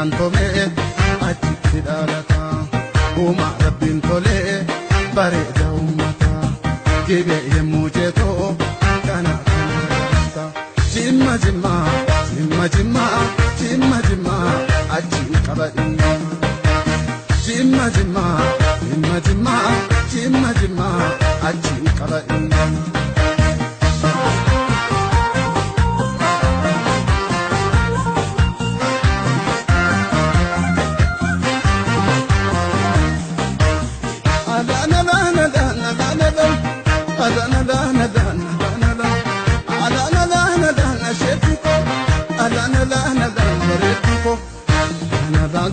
ayyaantome achitti dhalata uma rabbiin tole bareeda ummata gibe yemmuu jeetoo kana kanarata jimma jimma jimma jimma jimma jimma achi qabadhi jimma jimma jimma jimma jimma jimma achi qabadhi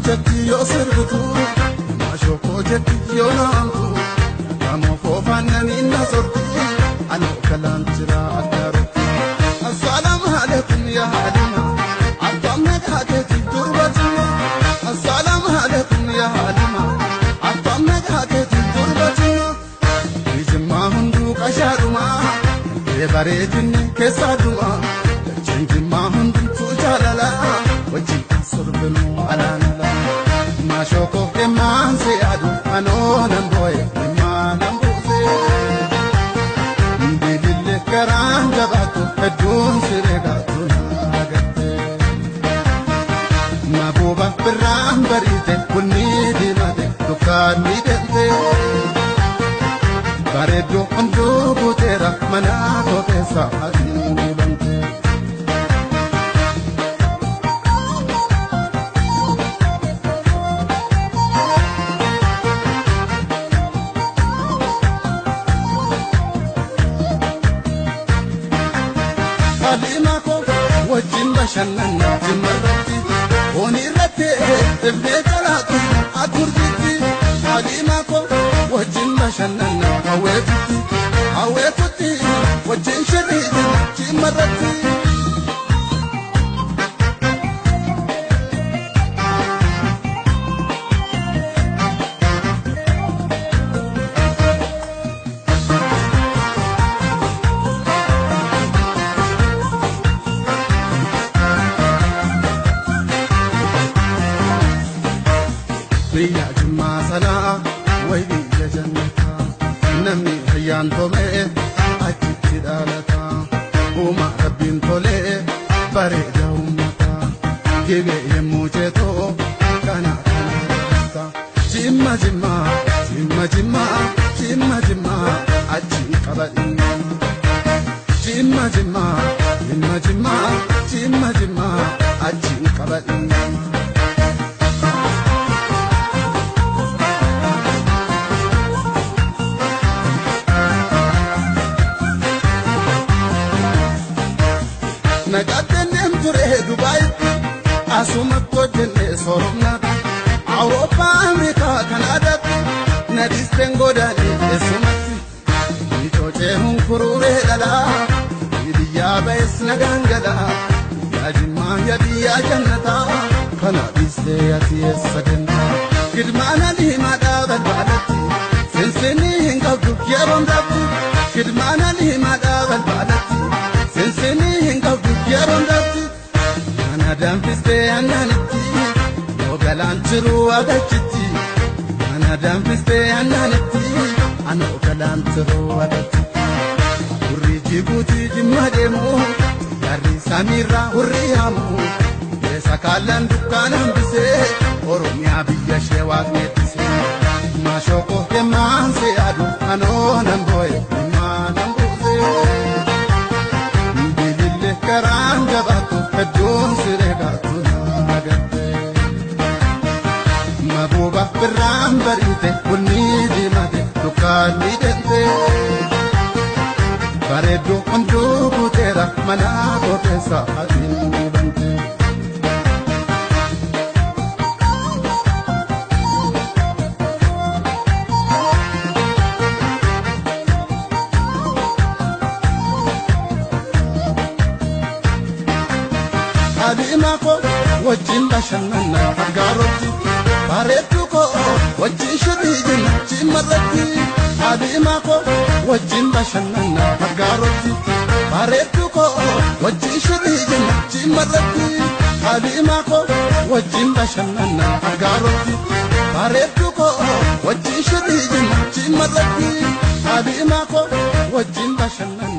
Jetti yo sirbutu mashoko jetti yo namtu kamo fofanani nasorti anu kalantira akaruti assalamu alaikum ya halima atamek haketi turbati assalamu alaikum ya halima atamek haketi turbati bijma hundu kasharuma e baredini kesaduma jinjima hundu tujalala waji sorbenu alana Mashoko ke manse adu anonan boy manambuze Ndilile karanga batu edun sirega tunagate Mabuba peram barite kunni dimate tukani dente Baredo andu butera manako pesa adini bante Shanana jimarati oni rate evne kalatu akurti alima ko wajin shanana aweti wajin shadid jimarati Biya jima sana way biya jannata namni ayyaantome achitti dhalata uma rabbiin tole bareeda ummata gibe yemmuu jeetoo kana kanarata jimma jimma jimma jimma jimma jimma achi qabadhi jimma jimma jimma jimma jimma jimma achi qabadhi Nagatenem ture Dubai asuma kojene soromna Europa America Canada nadistengo dani esumati nitoje hunkurure dala idiya bes nagangala yajima yadiya jannata kana biste yati esadenta kidmana li madaba balati senseni hingabu kiyarondatu kidmana li madaba balati senseni hingabu kiyarondatu anadam biste ananiti ogalantiru agachiti anadam biste ananiti anogalantiru agachiti urri jibuti jimademu yari samira urriyamu sakalan dukanan bise oromia biya shewat metise mashoko kemanse adu anonan boy manambuze bilille karanga batu edun sirega tunagate mabuba peram barite kunni dimate dukani dente baredo andu butera mana kotesa adini bante Alima ko wajin bashanna garoti baretu ko wajin shudijin chimarati Alima ko wajin bashanna garoti baretu ko wajin shudijin chimarati Alima ko wajjin bashannana agaarotti bareedduu koo wajjin shirrii jenna cimalatti haadhimaa koo wajjin bashannana